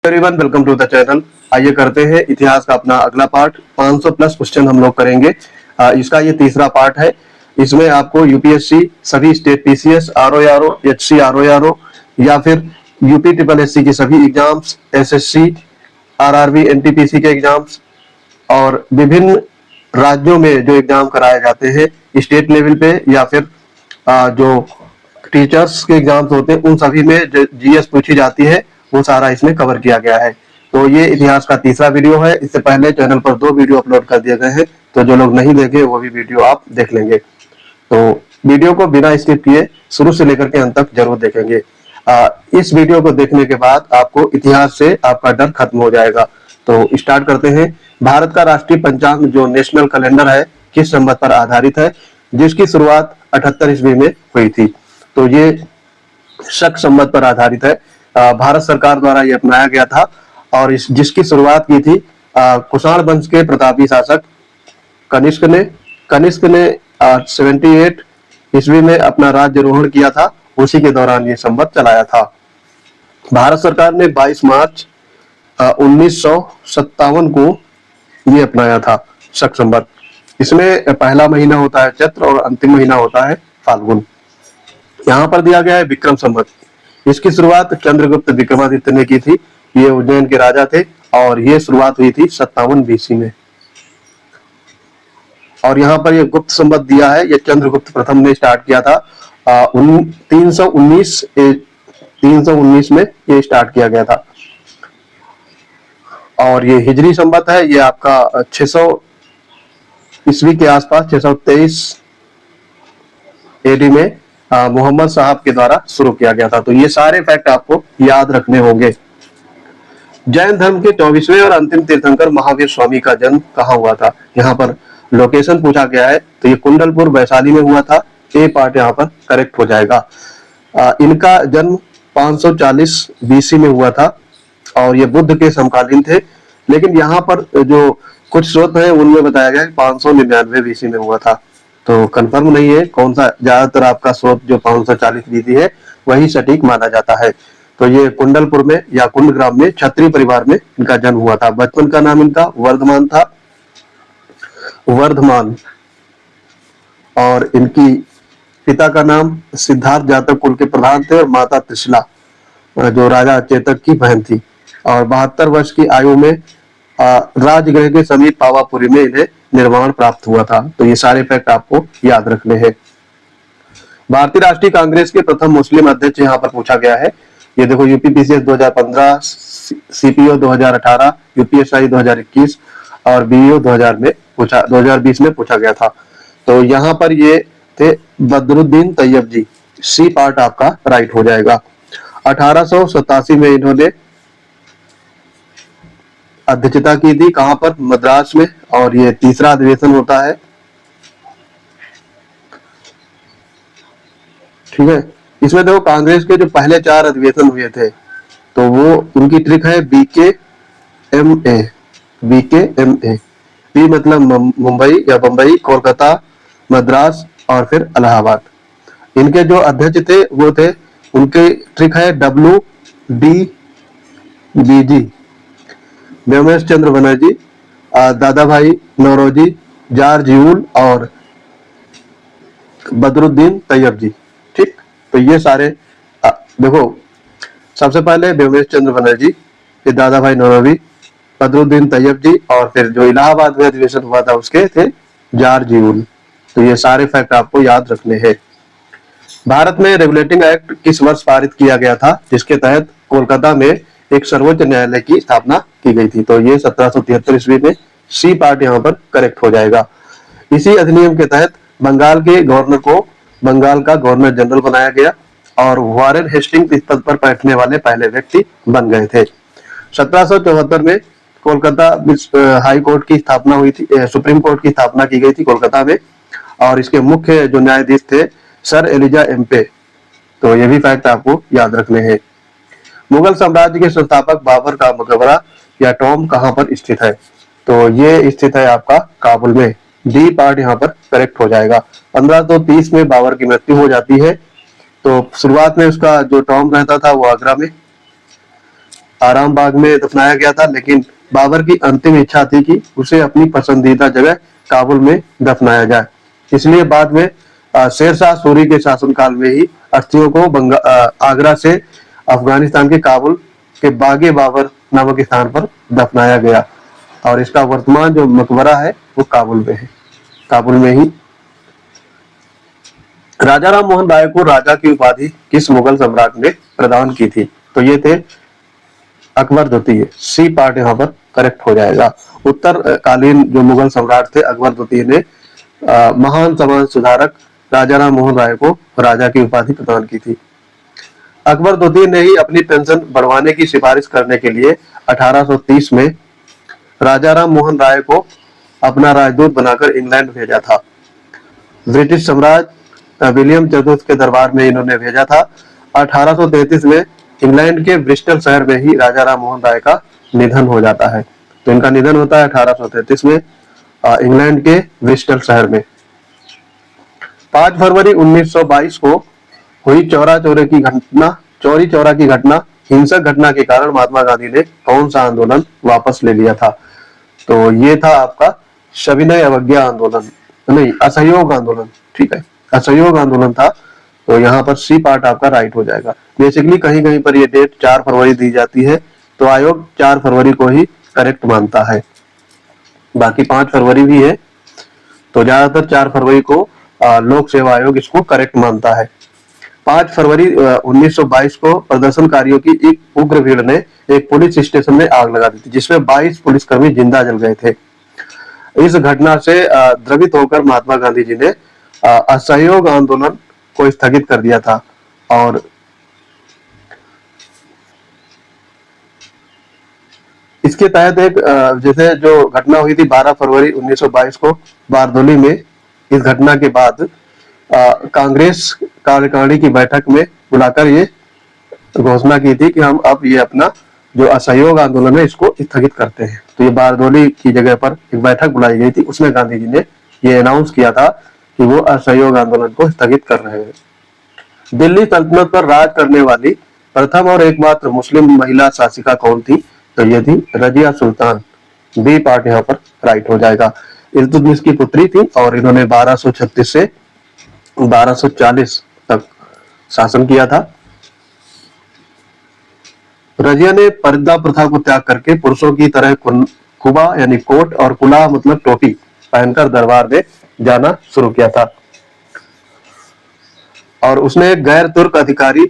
Everyone, welcome to the channel. आइए करते हैं इतिहास का अपना अगला पार्ट। 500 प्लस क्वेश्चन हम लोग करेंगे। इसका ये तीसरा पार्ट है। इसमें आपको यूपीएससी, सभी state PCS, RO, HC RO या फिर यूपी ट्रिपल एससी की सभी एग्जाम्स, एसएससी, आरआरबी, एनटीपीसी के एग्जाम्स और विभिन्न राज्यों में जो एग्जाम कराए जाते हैं स्टेट लेवल पे या फिर जो टीचर्स के एग्जाम्स होते हैं उन सभी में जो जीएस पूछी जाती है वो सारा इसमें कवर किया गया है। तो ये इतिहास का तीसरा वीडियो है। इससे पहले चैनल पर 2 वीडियो अपलोड कर दिए गए हैं, तो जो लोग नहीं देखे वो भी वीडियो आप देख लेंगे। तो वीडियो को बिना स्किप किए शुरू से लेकर के अंत तक जरूर देखेंगे। इस वीडियो को देखने के बाद आपको इतिहास से आपका डर खत्म हो जाएगा। तो स्टार्ट करते हैं। भारत का राष्ट्रीय पंचांग जो नेशनल कैलेंडर है किस संवत पर आधारित है, जिसकी शुरुआत 78 ईस्वी में हुई थी। तो ये शक संवत पर आधारित है। भारत सरकार द्वारा ये अपनाया गया था और जिसकी शुरुआत की थी कुषाण वंश के प्रतापी शासक कनिष्क ने 78 ईस्वी में अपना राज्यारोहण किया था। उसी के दौरान ये संवत चलाया था। भारत सरकार ने 22 मार्च 1957 को ये अपनाया था शक संवत। इसमें पहला महीना होता है चैत्र और अंतिम महीना होता है फाल्गुन। यहाँ पर दिया गया है विक्रम संवत। इसकी शुरुआत चंद्रगुप्त विक्रमादित्य ने की थी। ये उज्जैन के राजा थे और ये शुरुआत हुई थी 57 बीसी में। और यहाँ पर ये गुप्त संवत दिया है, ये चंद्रगुप्त प्रथम ने स्टार्ट किया था। 319 में ये स्टार्ट किया गया था। और ये हिजरी संवत है, ये आपका 600 ईस्वी के आसपास 623 एडी में मोहम्मद साहब के द्वारा शुरू किया गया था। तो ये सारे फैक्ट आपको याद रखने होंगे। जैन धर्म के 24वें और अंतिम तीर्थंकर महावीर स्वामी का जन्म कहाँ हुआ था? यहाँ पर लोकेशन पूछा गया है, तो ये कुंडलपुर वैशाली में हुआ था। ए पार्ट यहाँ पर करेक्ट हो जाएगा। इनका जन्म 540 बीसी में हुआ था और ये बुद्ध के समकालीन थे। लेकिन यहाँ पर जो कुछ स्रोत है उनमें बताया गया है 599 बीसी में हुआ था। तो कंफर्म नहीं है कौन सा, ज्यादातर आपका स्रोत जो 540 बीसी है वही सटीक माना जाता है। तो ये कुंडलपुर में या कुंडग्राम में क्षत्रिय परिवार में इनका जन्म हुआ था। बचपन का नाम इनका वर्धमान था, वर्धमान। और इनकी पिता का नाम सिद्धार्थ जातक कुल के प्रधान थे और माता त्रिशला जो राजा चेतक की बहन थी। और 72 वर्ष की आयु में राजगृह के समीप पावापुरी में इन्हें निर्वाण प्राप्त हुआ था। तो ये सारे फैक्ट आपको याद रखने हैं। भारतीय राष्ट्रीय कांग्रेस के प्रथम मुस्लिम अध्यक्ष यहाँ पर पूछा गया है। ये देखो, यूपीपीसीएस 2015, सीपीओ 2018, यूपीएसआई 2021 और बीईओ 2020 में पूछा गया था। तो यहाँ पर ये थे बदरुद्दीन तैयब जी। सी पार्ट आपका राइट हो जाएगा। 1887 में इन्होंने अध्यक्षता की थी, कहां पर? मद्रास में। और ये तीसरा अधिवेशन होता है, ठीक है। इसमें देखो कांग्रेस के जो पहले 4 अधिवेशन हुए थे तो वो उनकी ट्रिक है BKMA। बी मतलब मुंबई या बंबई, कोलकाता, मद्रास और फिर इलाहाबाद। इनके जो अध्यक्ष थे वो थे, उनके ट्रिक है WDBG, व्योमेश चंद्र बनर्जी, दादा भाई नौरोजी, जॉर्ज यूल और बदरुद्दीन तैयब जी। ठीक, तो ये सारे देखो, सबसे पहले व्योमेश चंद्र बनर्जी, फिर दादा भाई नौरोजी, बदरुद्दीन तैयब जी और फिर जो इलाहाबाद में अधिवेशन हुआ था उसके थे जॉर्ज यूल। तो ये सारे फैक्ट आपको याद रखने हैं। भारत में रेगुलेटिंग एक्ट किस वर्ष पारित किया गया था जिसके तहत कोलकाता में एक सर्वोच्च न्यायालय की स्थापना की गई थी? तो ये 1773 ईस्वी में। सी पार्ट यहाँ पर करेक्ट हो जाएगा। इसी अधिनियम के तहत बंगाल के गवर्नर को बंगाल का गवर्नर जनरल बनाया गया और वारेन हेस्टिंग्स इस पद पर बैठने वाले पहले व्यक्ति बन गए थे। 1774 में कोलकाता हाई कोर्ट की स्थापना हुई थी, सुप्रीम कोर्ट की स्थापना की गई थी कोलकाता में। और इसके मुख्य जो न्यायाधीश थे सर एलिजा एम्पे। तो ये भी फैक्ट आपको याद रखने हैं। मुगल साम्राज्य के संस्थापक बाबर का मकबरा या टॉम कहां पर स्थित है? तो ये स्थित है आपका काबुल में। डी पार्ट यहाँ पर करेक्ट हो जाएगा। 1530 में बाबर की मृत्यु हो जाती है। तो शुरुआत में उसका जो टॉम रहता था वो आगरा में, आराम बाग में दफनाया गया था, लेकिन बाबर की अंतिम इच्छा थी कि उसे अपनी पसंदीदा जगह काबुल में दफनाया जाए। इसलिए बाद में शेर शाह सूरी के शासनकाल में ही अस्थियों को आगरा से अफगानिस्तान के काबुल के बागे बाबर नामक स्थान पर दफनाया गया, और इसका वर्तमान जो मकबरा है वो काबुल में है, काबुल में ही। राजा राम मोहन राय को राजा की उपाधि किस मुगल सम्राट ने प्रदान की थी? तो ये थे अकबर द्वितीय। सी पार्ट यहाँ पर करेक्ट हो जाएगा। उत्तर कालीन जो मुगल सम्राट थे अकबर द्वितीय ने महान समाज सुधारक राजा राम मोहन राय को राजा की उपाधि प्रदान की थी। अकबर द्वितीय ने ही अपनी पेंशन बढ़वाने की सिफारिश करने के लिए 1830 में राजा राम मोहन राय को अपना राजदूत बनाकर इंग्लैंड भेजा था। ब्रिटिश सम्राट विलियम चतुर्थ के दरबार में इन्होंने भेजा था। 1833 में इंग्लैंड के ब्रिस्टल शहर में ही राजा राम मोहन राय का निधन हो जाता है। तो इनका निधन होता है 1833 में इंग्लैंड के ब्रिस्टल शहर में। 5 फरवरी 1922 को हुई चौरी चौरा की घटना, हिंसक घटना के कारण महात्मा गांधी ने कौन सा आंदोलन वापस ले लिया था? तो ये था आपका सविनय अवज्ञा आंदोलन, नहीं असहयोग आंदोलन, ठीक है, असहयोग आंदोलन था। तो यहाँ पर सी पार्ट आपका राइट हो जाएगा। बेसिकली कहीं कहीं पर ये डेट 4 फरवरी दी जाती है, तो आयोग 4 फरवरी को ही करेक्ट मानता है, बाकी 5 फरवरी भी है, तो ज्यादातर 4 फरवरी को लोक सेवा आयोग इसको करेक्ट मानता है। 5 फरवरी 1922 को प्रदर्शनकारियों की एक उग्र भीड़ ने एक पुलिस स्टेशन में आग लगा दी थी, जिसमें 22 पुलिसकर्मी जिंदा जल गए थे। इस घटना से द्रवित होकर महात्मा गांधी जी ने असहयोग आंदोलन को स्थगित कर दिया था, और इसके तहत एक जैसे जो घटना हुई थी 12 फरवरी 1922 को बारदोली में, इस घटना के बाद कांग्रेस कार्यकारिणी की बैठक में बुलाकर ये घोषणा की थी कि हम अब ये अपना जो असहयोग आंदोलन है इसको स्थगित करते हैं। तो ये बारदोली की जगह पर एक बैठक बुलाई गई थी, उसमें गांधी जी ने ये अनाउंस किया था कि वो असहयोग आंदोलन को स्थगित कर रहे हैं। दिल्ली सल्तनत पर राज करने वाली प्रथम और एकमात्र मुस्लिम महिला शासिका कौन थी? तो ये थी रजिया सुल्तान। बी पार्ट यहाँ पर राइट हो जाएगा। इल्तुतमिश की पुत्री थी और इन्होंने 1236 से 1240 तक शासन किया था। रजिया ने पर्दा प्रथा को त्याग करके पुरुषों की तरह कुबा यानी कोट और कुला मतलब टोपी पहनकर दरबार में जाना शुरू किया था, और उसने एक गैर तुर्क अधिकारी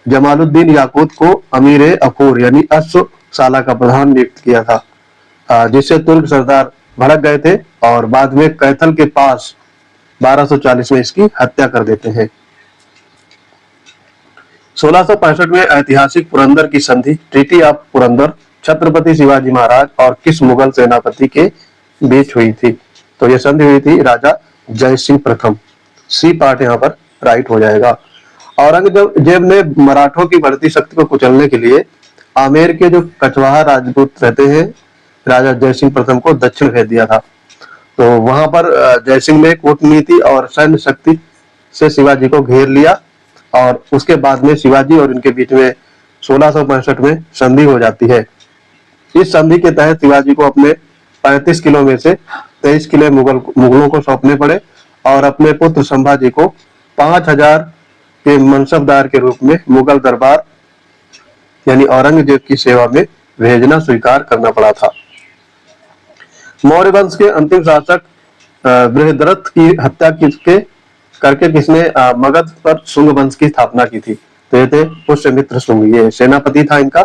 जमालुद्दीन याकूत को अमीर अफूर यानी अश्व साला का प्रधान नियुक्त किया था, जिससे तुर्क सरदार भड़क गए थे और बाद में कैथल के पास 1240 में इसकी हत्या कर देते हैं। 1665 में ऐतिहासिक पुरंदर की संधि ट्रीटी ऑफ पुरंदर छत्रपति शिवाजी महाराज और किस मुगल सेनापति के बीच हुई थी? तो यह संधि हुई थी राजा जय सिंह प्रथम। सी पार्ट यहाँ पर राइट हो जाएगा। औरंगजेब ने मराठों की बढ़ती शक्ति को कुचलने के लिए आमेर के जो कछवाहा राजपूत रहते हैं राजा जय सिंह प्रथम को दक्षिण भेज दिया था। तो वहां पर जय सिंह ने कूटनीति और सैन्य शक्ति से शिवाजी को घेर लिया, और उसके बाद में शिवाजी और इनके बीच में 1665 में संधि हो जाती है। इस संधि के तहत शिवाजी को अपने 35 किलो में से 23 किले मुगलों को सौंपने पड़े, और अपने पुत्र संभाजी को 5000 के मनसबदार के रूप में मुगल दरबार यानी औरंगजेब की सेवा में भेजना स्वीकार करना पड़ा था। मौर्य वंश के अंतिम शासक बृहद्रथ की हत्या करके किसने मगध पर शुंग वंश की स्थापना की थी? तो ये थे पुष्यमित्र शुंग, ये सेनापति था इनका।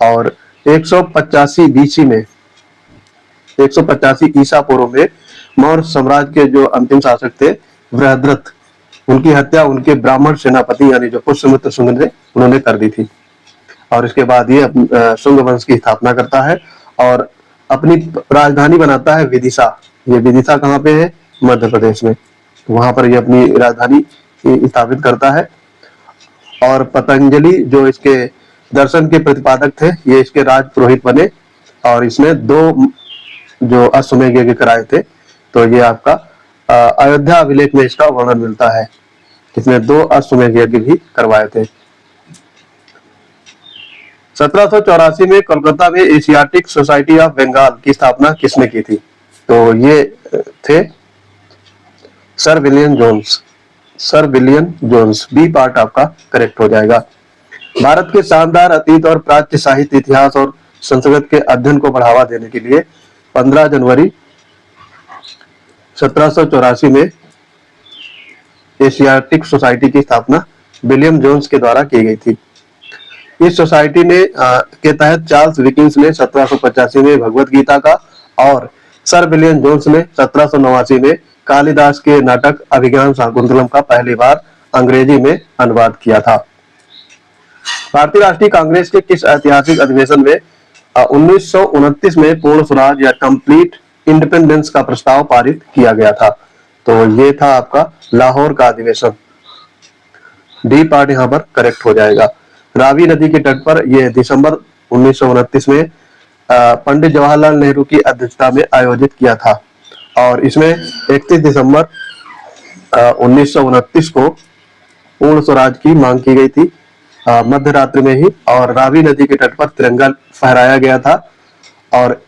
और 185 बीसी में 185 ईसा पूर्व में मौर्य साम्राज्य के जो अंतिम शासक थे बृहद्रथ, उनकी हत्या उनके ब्राह्मण सेनापति यानी जो पुष्यमित्र शुंग ने उन्होंने कर दी थी। और इसके बाद ये शुंग वंश की स्थापना करता है और अपनी राजधानी बनाता है विदिशा। ये विदिशा कहाँ पे है? मध्य प्रदेश में। वहां पर ये अपनी राजधानी स्थापित करता है। और पतंजलि जो इसके दर्शन के प्रतिपादक थे, ये इसके राज पुरोहित बने, और इसने 2 जो अश्वमेध यज्ञ कराए थे। तो ये आपका अयोध्या अभिलेख में इसका वर्णन मिलता है, इसने 2 अश्वमेध यज्ञ भी करवाए थे। 1784 में कोलकाता में एशियाटिक सोसाइटी ऑफ बंगाल की स्थापना किसने की थी? तो ये थे sir William Jones. Sir William Jones, B part आपका करेक्ट हो जाएगा। भारत के शानदार अतीत और प्राच्य साहित्य, इतिहास और संस्कृत के अध्ययन को बढ़ावा देने के लिए 15 जनवरी 1784 में एशियाटिक सोसाइटी की स्थापना विलियम जोन्स के द्वारा की गई थी। इस सोसाइटी ने के तहत चार्ल्स डिकेंस ने 1785 में भगवत गीता का और सर विलियम जोन्स ने 1789 में कालिदास के नाटक अभिज्ञान शाकुंतलम का पहली बार अंग्रेजी में अनुवाद किया था। भारतीय राष्ट्रीय कांग्रेस के किस ऐतिहासिक अधिवेशन में 1929 में पूर्ण स्वराज या कंप्लीट इंडिपेंडेंस का प्रस्ताव पारित किया गया था? तो ये था आपका लाहौर का अधिवेशन। डी पार्ट यहाँ पर करेक्ट हो जाएगा। रावी नदी के तट पर यह दिसंबर 1929 में पंडित जवाहरलाल नेहरू की अध्यक्षता में आयोजित किया था और इसमें 31 दिसंबर 1929 को पूर्ण स्वराज की मांग की गई थी मध्य रात्रि में ही, और रावी नदी के तट पर तिरंगा फहराया गया था और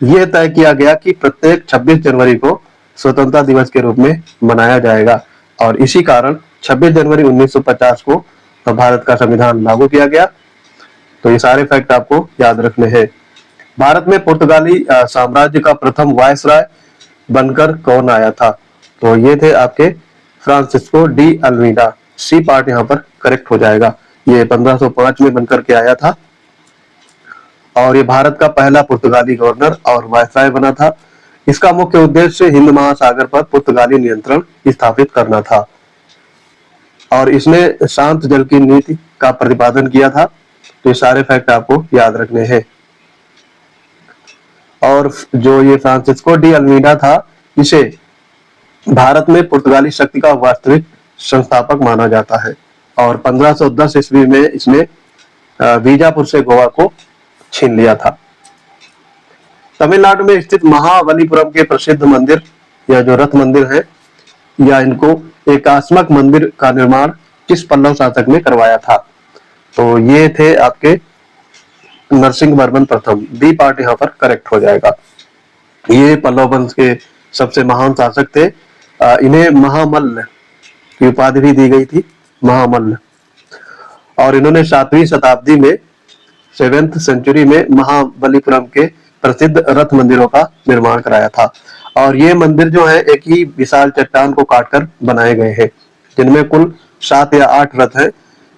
यह तय किया गया कि प्रत्येक 26 जनवरी को स्वतंत्रता दिवस के रूप में मनाया जाएगा और इसी कारण 26 जनवरी 1950 को भारत का संविधान लागू किया गया। तो ये सारे फैक्ट आपको याद रखने हैं। भारत में पुर्तगाली साम्राज्य का प्रथम वायसराय बनकर कौन आया था? तो ये थे आपके Francisco de Almeida. C part यहाँ पर करेक्ट हो जाएगा। ये 1505 में बनकर के आया था और ये भारत का पहला पुर्तगाली गवर्नर और वायसराय बना था। इसका मुख्य उद्देश्य हिंद महासागर पर पुर्तगाली नियंत्रण स्थापित करना था और इसने शांत जल की नीति का प्रतिपादन किया था। तो ये सारे फैक्ट आपको याद रखने हैं। और जो ये फ्रांसिस्को डी अल्मीडा था, इसे भारत में पुर्तगाली शक्ति का वास्तविक संस्थापक माना जाता है और 1510 ईस्वी में इसने बीजापुर से गोवा को छीन लिया था। तमिलनाडु में स्थित महाबलीपुरम के प्रसिद्ध मंदिर या जो रथ मंदिर है या इनको एकात्मक मंदिर का निर्माण किस पल्लव शासक ने करवाया था? तो ये थे आपके नरसिंहवर्मन प्रथम। बी पार्ट यहाँ पर करेक्ट हो जाएगा। ये पल्लव वंश के सबसे महान शासक थे। इन्हें महामल्ल की उपाधि भी दी गई थी, महामल्ल। और इन्होंने 7वीं शताब्दी में 7th सेंचुरी में महाबलीपुरम के प्रसिद्ध रथ मंदिरों का निर्माण कराया था और ये मंदिर जो है एक ही विशाल चट्टान को काटकर बनाए गए हैं, जिनमें कुल 7 या 8 रथ हैं।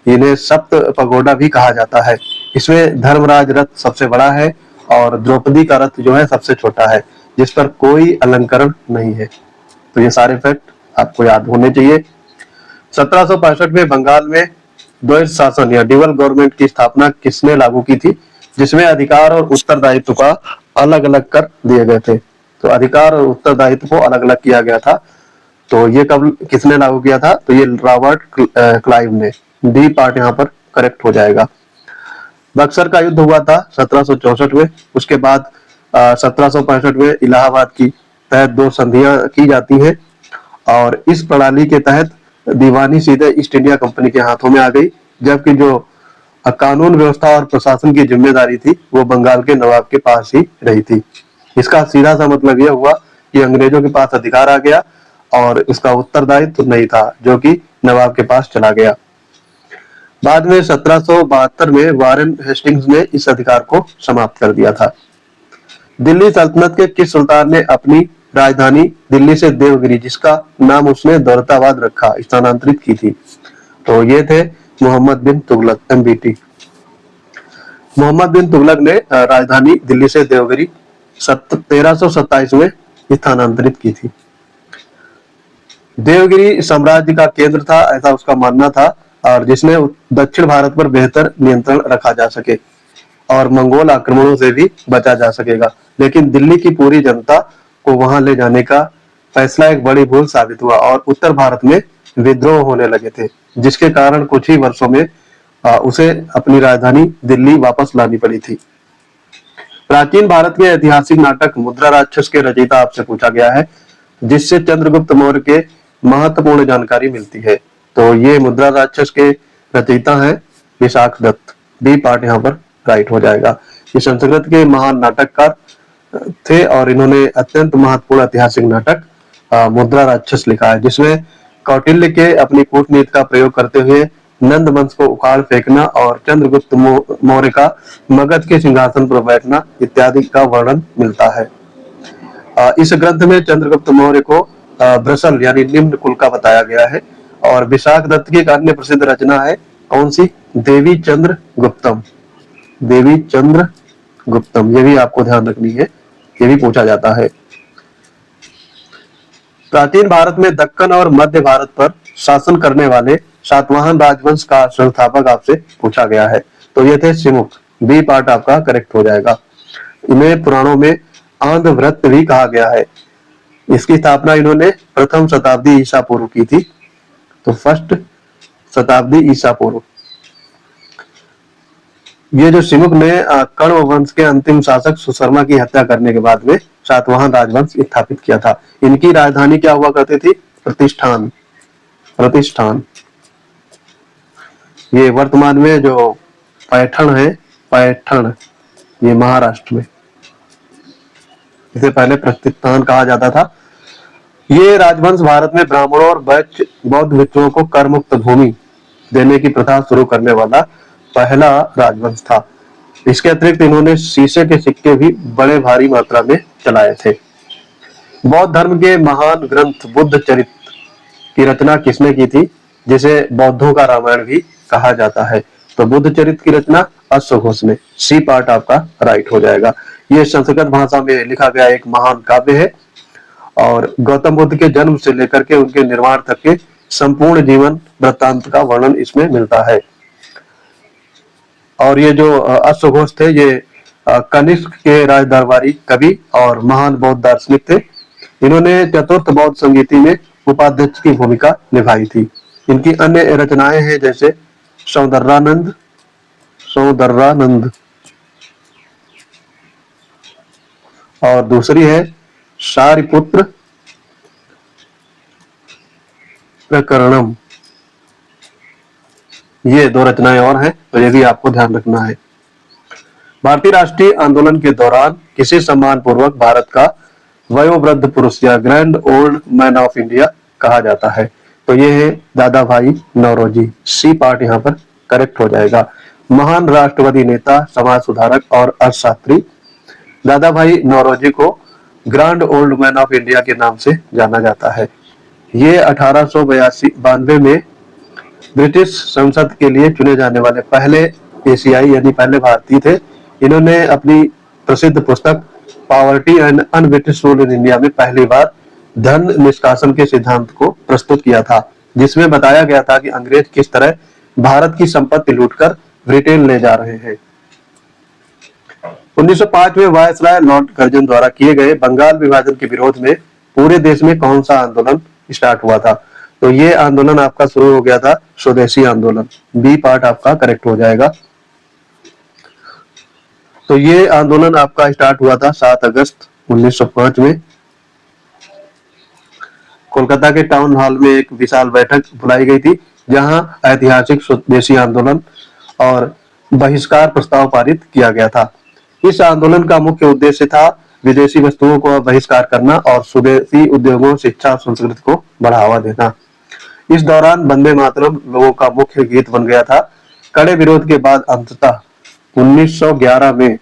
इन्हें सप्त पगोडा भी कहा जाता है। इसमें धर्मराज रथ सबसे बड़ा है और द्रौपदी का रथ जो है सबसे छोटा है, जिस पर कोई अलंकरण नहीं है। तो ये सारे फैक्ट आपको याद होने चाहिए। 1765 में बंगाल में द्वैध शासन या ड्यूअल गवर्नमेंट की स्थापना किसने लागू की थी, जिसमें अधिकार और उत्तरदायित्व का अलग अलग कर दिए गए थे? तो अधिकार और उत्तरदायित्व को अलग अलग किया गया था। तो ये कब किसने लागू किया था? तो ये रॉबर्ट क्लाइव ने। डी पार्ट यहाँ पर करेक्ट हो जाएगा। बक्सर का युद्ध हुआ था 1764 में। उसके बाद 1765 में इलाहाबाद की तहत 2 संधियां की जाती हैं और इस प्रणाली के तहत दीवानी सीधे ईस्ट इंडिया कंपनी के हाथों में आ गई, जबकि जो कानून व्यवस्था और प्रशासन की जिम्मेदारी थी वो बंगाल के नवाब के पास ही रही थी। इसका सीधा सा मतलब यह हुआ कि अंग्रेजों के पास अधिकार आ गया और इसका उत्तरदायित्व नहीं था, जो कि नवाब के पास चला गया। बाद में 1772 में वारेन हेस्टिंग्स ने इस अधिकार को समाप्त कर दिया था। दिल्ली सल्तनत के किस सुल्तान ने अपनी राजधानी दिल्ली से देवगिरी, जिसका नाम उसने दौलताबाद रखा, स्थानांतरित की थी? तो ये थे मोहम्मद बिन तुगलक, MBT। मोहम्मद बिन तुगलक ने राजधानी दिल्ली से देवगिरी 1327 में स्थानांतरित की थी। देवगिरी साम्राज्य का केंद्र था, ऐसा उसका मानना था, और जिसने दक्षिण भारत पर बेहतर नियंत्रण रखा जा सके और मंगोल आक्रमणों से भी बचा जा सकेगा। लेकिन दिल्ली की पूरी जनता को वहां ले जाने का फैसला एक बड़ी भूल साबित हुआ और उत्तर भारत में विद्रोह होने लगे थे, जिसके कारण कुछ ही वर्षों में उसे अपनी राजधानी दिल्ली वापस लानी पड़ी थी। प्राचीन भारत के ऐतिहासिक नाटक मुद्रा राक्षस के रचयिता आपसे पूछा गया है, जिससे चंद्रगुप्त मौर्य के महत्वपूर्ण जानकारी मिलती है। तो ये मुद्रा राक्षस के रचयिता हैं विशाख दत्त। बी पार्ट यहाँ पर राइट हो जाएगा। ये संस्कृत के महान नाटककार थे और इन्होंने अत्यंत महत्वपूर्ण ऐतिहासिक नाटक मुद्रा राक्षस लिखा है, जिसमें कौटिल्य के अपनी कूटनीति का प्रयोग करते हुए नंद वंश को उखाड़ फेंकना और चंद्रगुप्त मौर्य का मगध के सिंहासन पर बैठना इत्यादि का वर्णन मिलता है। इस ग्रंथ में चंद्रगुप्त मौर्य को ब्रसल यानी निम्न कुल का बताया गया है। और विशाख दत्त की एक अन्य प्रसिद्ध रचना है, कौन सी? देवी चंद्र गुप्तम। देवी चंद्र गुप्तम, ये भी आपको ध्यान रखनी है, ये भी पूछा जाता है। प्राचीन भारत में दक्कन और मध्य भारत पर शासन करने वाले सातवाहन राजवंश का संस्थापक आपसे पूछा गया है, तो ये थे सिमुक। बी पार्ट आपका करेक्ट हो जाएगा। इन्हें पुराणों में आंध्रव्रत भी कहा गया है। इसकी स्थापना इन्होंने प्रथम शताब्दी ईसा पूर्व की थी, तो फर्स्ट शताब्दी ईसा पूर्व। ये जो सिमुक ने कण्व वंश के अंतिम शासक सुशर्मा की हत्या करने के बाद में सातवाहन राजवंश स्थापित किया था। इनकी राजधानी क्या हुआ करती थी? प्रतिष्ठान। प्रतिष्ठान। ये वर्तमान में जो पैठण है, पैठण, ये महाराष्ट्र में, इसे पहले प्रतिष्ठान कहा जाता था। ये राजवंश भारत में ब्राह्मणों और बौद्ध भिक्षुओं को कर मुक्त भूमि देने की प्रथा शुरू करने वाला पहला राजवंश था। इसके अतिरिक्त इन्होंने शीशे के सिक्के भी बड़े भारी मात्रा में चलाए थे। बौद्ध धर्म के महान ग्रंथ बुद्ध चरित्र की रचना किसने की थी, जिसे बौद्धों का रामायण भी कहा जाता है? तो बुद्ध चरित्र की रचना अश्वघोष ने। सी पार्ट आपका राइट हो जाएगा। ये संस्कृत भाषा में लिखा गया एक महान काव्य है और गौतम बुद्ध के जन्म से लेकर के उनके निर्माण तक के संपूर्ण जीवन वृत्तांत का वर्णन इसमें मिलता है। और ये जो अश्वघोष थे, ये कनिष्क के राज दरबारी कवि और महान बौद्ध दार्शनिक थे। इन्होंने चतुर्थ बौद्ध संगीति में उपाध्यक्ष की भूमिका निभाई थी। इनकी अन्य रचनाएं हैं जैसे सौंदर्यानंद, सौंदर्यानंद, और दूसरी है सारिपुत्र प्रकरणम। ये दो रचनाएं और हैं, तो ये भी आपको ध्यान रखना है। भारतीय राष्ट्रीय आंदोलन के दौरान किसी सम्मान पूर्वक भारत का वयोवृद्ध पुरुष या grand old man of India कहा जाता है? तो ये है दादा भाई नौरोजी। सी पार्ट यहाँ पर करेक्ट हो जाएगा। महान राष्ट्रवादी नेता, समाज सुधारक और अर्थशास्त्री दादा भाई नौरोजी को grand old man of India के नाम से जाना जाता है। ये 1892 में ब्रिटिश संसद के लिए चुने जाने वाले पहले एशियाई यानी पहले भारतीय थे। इन्होंने अपनी प्रसिद्ध पुस्तक poverty and un-British rule in India में पहली बार धन निष्कासन के सिद्धांत को प्रस्तुत किया था, जिसमें बताया गया था कि अंग्रेज किस तरह भारत की संपत्ति लूटकर ब्रिटेन ले जा रहे हैं। 1905 में वायसराय लॉर्ड कर्जन द्वारा किए गए बंगाल विभाजन के विरोध में पूरे देश में कौन सा आंदोलन स्टार्ट हुआ था? तो ये आंदोलन आपका शुरू हो गया था स्वदेशी आंदोलन। बी पार्ट आपका करेक्ट हो जाएगा। तो ये आंदोलन आपका स्टार्ट हुआ था 7 अगस्त 1905 में। कोलकाता के टाउन हॉल में एक विशाल बैठक बुलाई गई थी, जहां ऐतिहासिक स्वदेशी आंदोलन और बहिष्कार प्रस्ताव पारित किया गया था। इस आंदोलन का मुख्य उद्देश्य था विदेशी वस्तुओं को बहिष्कार करना और स्वदेशी उद्योगों, शिक्षा और संस्कृति को बढ़ावा देना। इस दौरान वंदे मातरम लोगों का मुख्य गीत बन गया था। कड़े विरोध के बाद अंततः 1911 में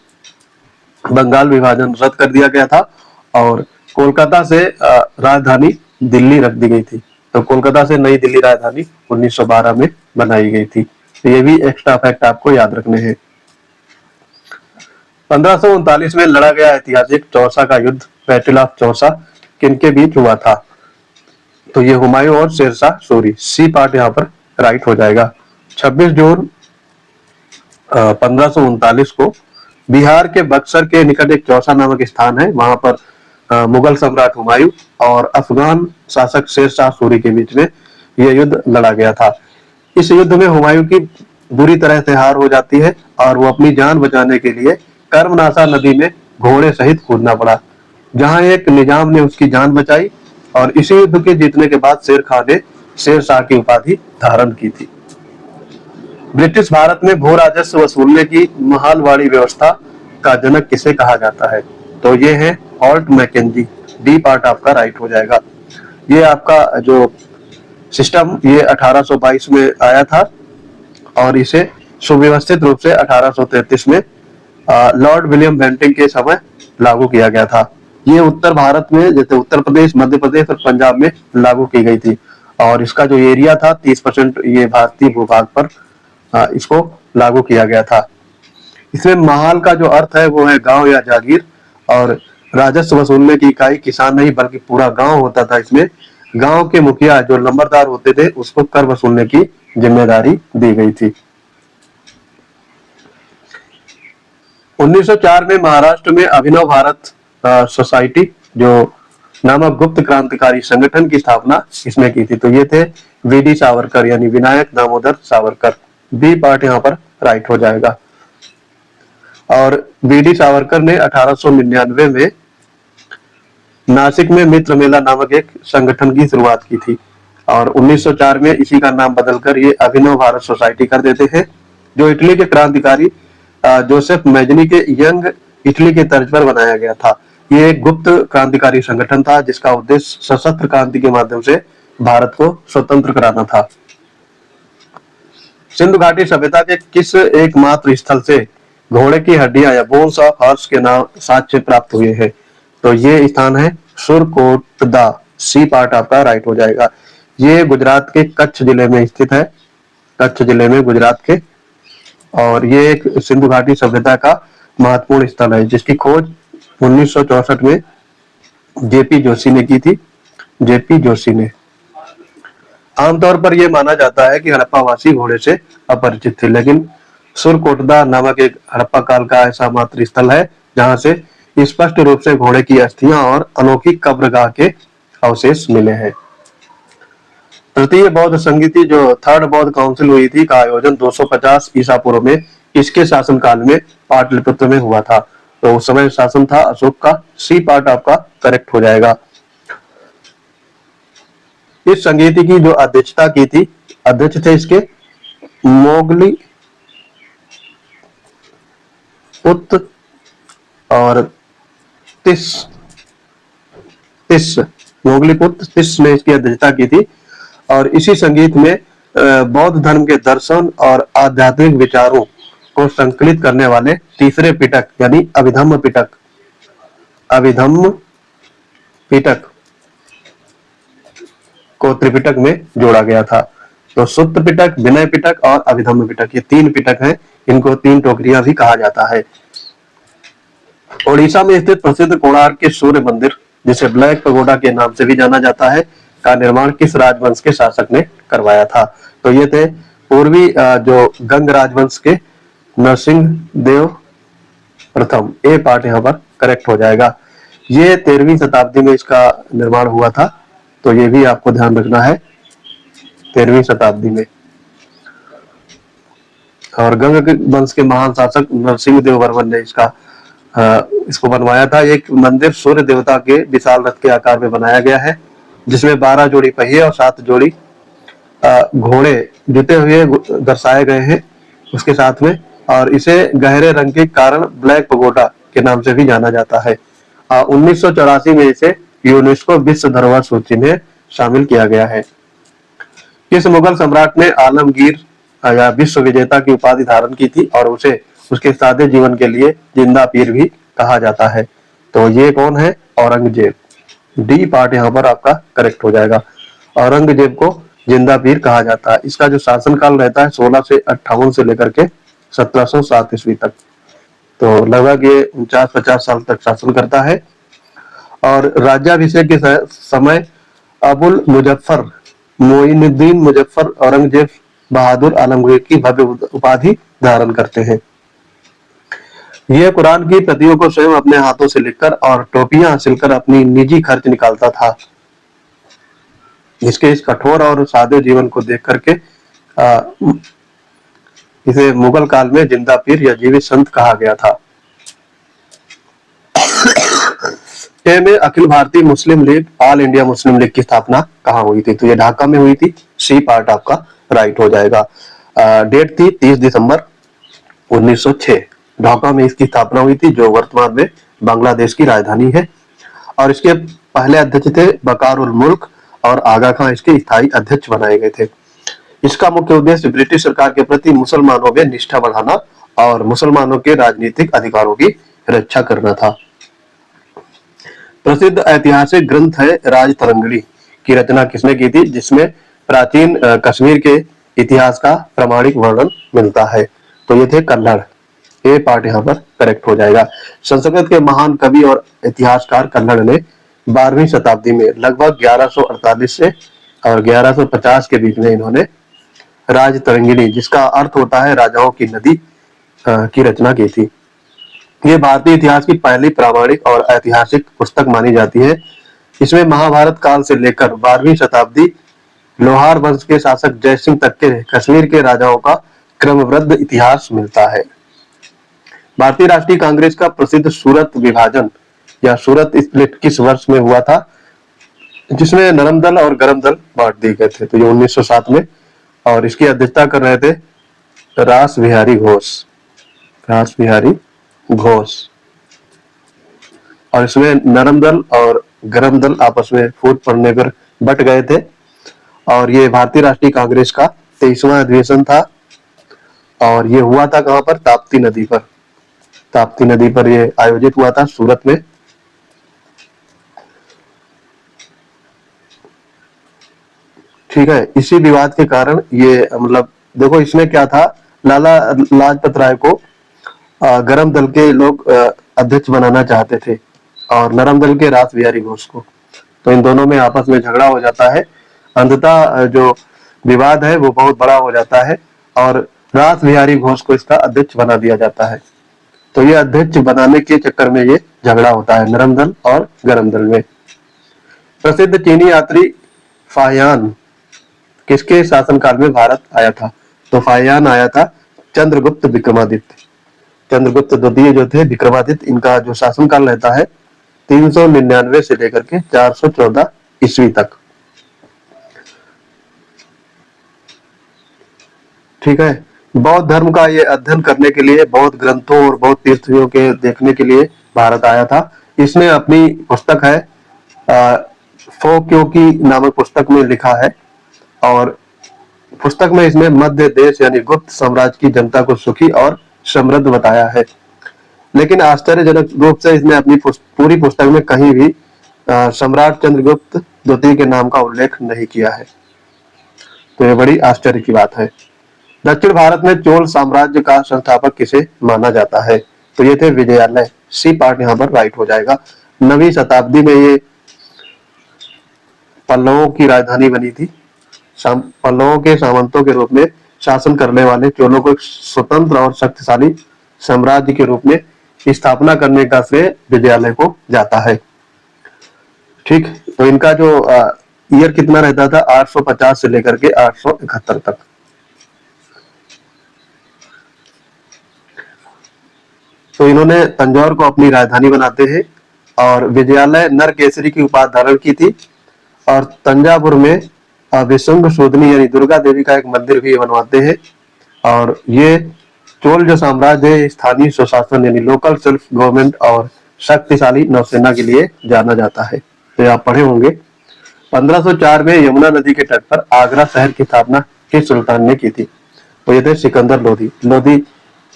बंगाल विभाजन रद्द कर दिया गया था और कोलकाता से राजधानी दिल्ली रख दी गई थी। तो कोलकाता से नई दिल्ली राजधानी 1912 में बनाई गई थी। तो ये भी एक्स्ट्रा फैक्ट आपको याद रखने हैं। 1539 में लड़ा गया ऐतिहासिक चौसा का युद्ध, बैटल ऑफ चौसा, किनके बीच हुआ था? तो ये हुमायूं और शेरशाह सूरी। सी पार्ट यहाँ पर राइट हो जाएगा। 26 जून 1539 को बिहार के बक्सर के निकट एक चौसा नामक स्थान है, वहां पर मुगल सम्राट हुमायूं और अफगान शासक शेरशाह सूरी के बीच में यह युद्ध लड़ा गया था। इस युद्ध में हुमायूं की बुरी तरह से हार हो जाती है और वो अपनी जान बचाने के लिए कर्मनाशा नदी में घोड़े सहित कूदना पड़ा, जहां एक निजाम ने उसकी जान बचाई और इसी युद्ध के जीतने के बाद शेर खान ने शेरशाह की उपाधि धारण की थी। ब्रिटिश भारत में भू राजस्व वसूलने की महालवाड़ी व्यवस्था का जनक किसे कहा जाता है? तो ये है हॉल्ट मैकेंजी। डी पार्ट आपका राइट हो जाएगा। ये आपका जो सिस्टम ये 1822 में आया था और इसे सुव्यवस्थित रूप से 1833 में लॉर्ड विलियम बेंटिंग के समय लागू किया गया था। ये उत्तर भारत में जैसे उत्तर प्रदेश, मध्य प्रदेश और पंजाब में लागू की गई थी और इसका जो एरिया था 30% ये भारतीय भूभाग पर इसको लागू किया गया था। इसमें महाल का जो अर्थ है वो है गांव या जागीर और राजस्व वसूलने की इकाई किसान नहीं बल्कि पूरा गांव होता था। इसमें गांव के मुखिया जो नंबरदार होते थे उसको कर वसूलने की जिम्मेदारी दी गई थी। 1904 में महाराष्ट्र में अभिनव भारत सोसाइटी जो नामक गुप्त क्रांतिकारी संगठन की स्थापना इसने की थी। तो ये थे वीडी सावरकर यानी विनायक दामोदर सावरकर। बी पार्ट यहाँ पर राइट हो जाएगा। और वीडी सावरकर ने 1899 में नासिक में मित्र मेला नामक एक संगठन की शुरुआत की थी और 1904 में इसी का नाम बदलकर ये अभिनव भारत सोसाइटी कर देते हैं, जो इटली के क्रांतिकारी जोसेफ मैजनी के यंग इटली के तर्ज पर बनाया गया था। ये एक गुप्त क्रांतिकारी संगठन था जिसका उद्देश्य सशस्त्र क्रांति के माध्यम से भारत को स्वतंत्र कराना था। सिंधु घाटी सभ्यता के किस एकमात्र स्थल से घोड़े की हड्डियां या बोन्स ऑफ हॉर्स के नाम साक्ष्य प्राप्त हुए हैं? तो ये स्थान है सुरकोटदा। सी पार्ट आपका राइट हो जाएगा। ये गुजरात के कच्छ जिले में स्थित है, कच्छ जिले में गुजरात के, और ये एक सिंधु घाटी सभ्यता का महत्वपूर्ण स्थल है जिसकी खोज 1964 में जेपी जोशी ने की थी। जेपी जोशी ने। आमतौर पर यह माना जाता है कि हड़प्पावासी घोड़े से अपरिचित थे, लेकिन सुरकोटदा नामक एक हड़प्पा काल का ऐसा मात्र स्थल है जहां से स्पष्ट रूप से घोड़े की अस्थियां और अनोखी कब्रगाह के अवशेष मिले हैं। तृतीय बौद्ध संगीति जो थर्ड बौद्ध काउंसिल हुई थी का आयोजन 250 ईसा पूर्व में इसके शासनकाल में पाटलिपुत्र में हुआ था। तो उस समय शासन था अशोक का। सी पार्ट आपका करेक्ट हो जाएगा। इस संगीति की जो अध्यक्षता की थी, अध्यक्ष थे इसके मोगली पुत्र और तिस मोगली पुत्र तिस ने इसकी अध्यक्षता की थी और इसी संगीत में बौद्ध धर्म के दर्शन और आध्यात्मिक विचारों को संकलित करने वाले तीसरे पिटक यानी अभिधम्म पिटक को त्रिपिटक में जोड़ा गया था। तो सूत्र पिटक, विनय पिटक और अभिधम्म पिटक, ये तीन पिटक हैं। इनको तीन टोकरियां भी कहा जाता है। ओडिशा में स्थित प्रसिद्ध कोणार्क के सूर्य मंदिर, जिसे ब्लैक पगोडा के नाम से भी जाना जाता है, का निर्माण किस राजवंश के शासक ने करवाया था? तो ये थे पूर्वी जो गंग राजवंश के नरसिंह देव प्रथम। ए पार्ट यहाँ पर करेक्ट हो जाएगा। ये 13वीं शताब्दी में इसका निर्माण हुआ था, तो ये भी आपको ध्यान रखना है, 13वीं शताब्दी में। और गंग वंश के महान शासक नरसिंह देव वर्मन ने इसको बनवाया था। एक मंदिर सूर्य देवता के विशाल रथ के आकार में बनाया गया है, जिसमें 12 जोड़ी पहिए और 7 जोड़ी घोड़े जुटे हुए दर्शाए गए हैं उसके साथ में, और इसे गहरे रंग के कारण ब्लैक पगोडा के नाम से भी जाना जाता है। 1984 में इसे यूनेस्को विश्व धरोहर सूची में शामिल किया गया है। किस मुगल सम्राट ने आलमगीर या विश्व विजेता की उपाधि धारण की थी और उसे उसके सादे जीवन के लिए जिंदा पीर भी कहा जाता है? तो ये कौन है? औरंगजेब। डी पार्ट यहाँ पर आपका करेक्ट हो जाएगा। औरंगजेब को जिंदा पीर कहा जाता है। इसका जो शासनकाल रहता है 1658 से लेकर के 1707 ईस्वी तक, तो लगभग ये 49-50 साल तक शासन करता है। और राज्याभिषेक के समय अबुल मुजफ्फर मोइनुद्दीन मुजफ्फर औरंगजेब बहादुर आलमगीर की भव्य उपाधि धारण करते हैं। यह कुरान की प्रतियों को स्वयं अपने हाथों से लिखकर और टोपियां हासिल कर अपनी निजी खर्च निकालता था। इसके इस कठोर और सादे जीवन को देख करके इसे मुगल काल में जिंदा पीर या जीवित संत कहा गया था। में Akhil Bharatiya Muslim League, All India Muslim League की स्थापना कहाँ हुई थी? तो ये ढाका में हुई थी। सी पार्ट आपका राइट हो जाएगा। डेट थी 30 दिसंबर 1906। ढाका में इसकी स्थापना हुई थी, जो वर्तमान में बांग्लादेश की राजधानी है। और इसके पहले अध्यक्ष थे बकार उल मुल्क, और आगा खां इसके स्थायी अध्यक्ष बनाए गए थे। इसका मुख्य उद्देश्य ब्रिटिश सरकार के प्रति मुसलमानों में निष्ठा बढ़ाना और मुसलमानों के राजनीतिक अधिकारों की रक्षा करना था। प्रसिद्ध ऐतिहासिक ग्रंथ है राजतरंगिणी की रचना किसने की थी, जिसमें प्राचीन कश्मीर के इतिहास का प्रमाणिक वर्णन मिलता है। तो ये थे कल्हड़। ये पार्ट यहाँ पर करेक्ट हो जाएगा। संस्कृत के महान कवि और इतिहासकार कल्हड़ ने 12वीं शताब्दी में लगभग 1148 से और 1150 के बीच में इन्होंने राजतरंगिणी, जिसका अर्थ होता है राजाओं की नदी, की रचना की थी। ये भारतीय इतिहास की पहली प्रामाणिक और ऐतिहासिक पुस्तक मानी जाती है। इसमें महाभारत काल से लेकर 12वीं शताब्दी लोहार वंश के शासक जयसिंह तक के कश्मीर के राजाओं का क्रमबद्ध इतिहास मिलता है। भारतीय राष्ट्रीय कांग्रेस का प्रसिद्ध सूरत विभाजन या सूरत स्प्लिट किस वर्ष में हुआ था, जिसमें नरम दल और गरम दल बांट दिए गए थे? तो ये 1907 में, और इसकी अध्यक्षता कर रहे थे रास बिहारी घोष। रास बिहारी घोष। और इसमें नरम दल और गरम दल आपस में फूट पड़ने पर बट गए थे। और ये भारतीय राष्ट्रीय कांग्रेस का 23वां अधिवेशन था, और ये हुआ था कहां पर? ताप्ती नदी पर। ताप्ती नदी पर ये आयोजित हुआ था, सूरत में। ठीक है। इसी विवाद के कारण ये, मतलब देखो इसमें क्या था, लाला लाजपत राय को गरम दल के लोग अध्यक्ष बनाना चाहते थे, और नरम दल के रास बिहारी घोष को। तो इन दोनों में आपस में झगड़ा हो जाता है। अंततः जो विवाद है वो बहुत बड़ा हो जाता है, और रास बिहारी घोष को इसका अध्यक्ष बना दिया जाता है। तो ये अध्यक्ष बनाने के चक्कर में ये झगड़ा होता है नरम दल और गरम दल में। प्रसिद्ध चीनी यात्री फाहियान किसके शासनकाल में भारत आया था? तो फाहियान आया था चंद्रगुप्त विक्रमादित्य। चंद्रगुप्त द्वितीय जो थे विक्रमादित्य, इनका जो शासनकाल रहता है 399 से लेकर के 414 ईस्वी तक। ठीक है। बौद्ध धर्म का ये अध्ययन करने के लिए, बौद्ध ग्रंथों और बौद्ध तीर्थों के देखने के लिए भारत आया था। इसने अपनी पुस्तक है फोक्योकी नामक पुस्तक में लिखा है, और पुस्तक में इसने मध्य देश यानी गुप्त साम्राज्य की जनता को सुखी और समृद्ध बताया है। लेकिन आश्चर्यजनक रूप से इसने अपनी पूरी पुस्तक में कहीं भी सम्राट चंद्रगुप्त द्वितीय के नाम का उल्लेख नहीं किया है। तो ये बड़ी आश्चर्य की बात है। दक्षिण भारत में चोल साम्राज्य का संस्थापक किसे माना जाता है? तो ये थे विजयालय। सी पार्ट यहाँ पर राइट हो जाएगा। 9वीं शताब्दी में ये पल्लवों की राजधानी बनी थी। पल्लवों के सामंतों के रूप में शासन करने वाले चोलों को एक स्वतंत्र और शक्तिशाली साम्राज्य के रूप में स्थापना करने का श्रेय विजयालय को जाता है। ठीक। तो इनका जो ईयर कितना रहता था? 850 से लेकर के 871 तक। तो इन्होंने तंजौर को अपनी राजधानी बनाते हैं, और विजयालय नरकेसरी की उपाधि धारण की थी। और तंजावुर में विशुंग शोधनी यानी दुर्गा देवी का एक मंदिर भी बनवाते हैं। और ये चोल जो साम्राज्य है स्थानीय स्वशासन यानी लोकल सेल्फ गवर्नमेंट और शक्तिशाली नौसेना के लिए जाना जाता है। तो आप पढ़े होंगे। 1504 में यमुना नदी के तट पर आगरा शहर की स्थापना किस सुल्तान ने की थी? तो ये थे सिकंदर लोधी। लोधी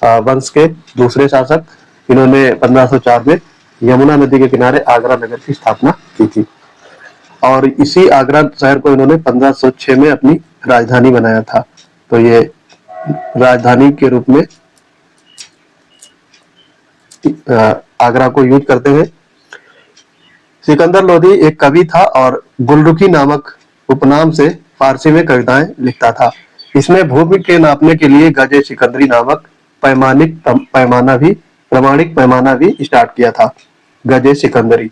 वंश के दूसरे शासक। इन्होंने 1504 में यमुना नदी के किनारे आगरा नगर की स्थापना की थी, और इसी आगरा शहर को इन्होंने 1506 में अपनी राजधानी बनाया था। तो ये राजधानी के रूप में आगरा को यूज करते हैं। सिकंदर लोधी एक कवि था, और गुलरुखी नामक उपनाम से फारसी में कविताएं लिखता था। इसने भूमि के नापने के लिए गजे सिकंदरी नामक प्रमाणिक पैमाना भी स्टार्ट किया था, गजे सिकंदरी।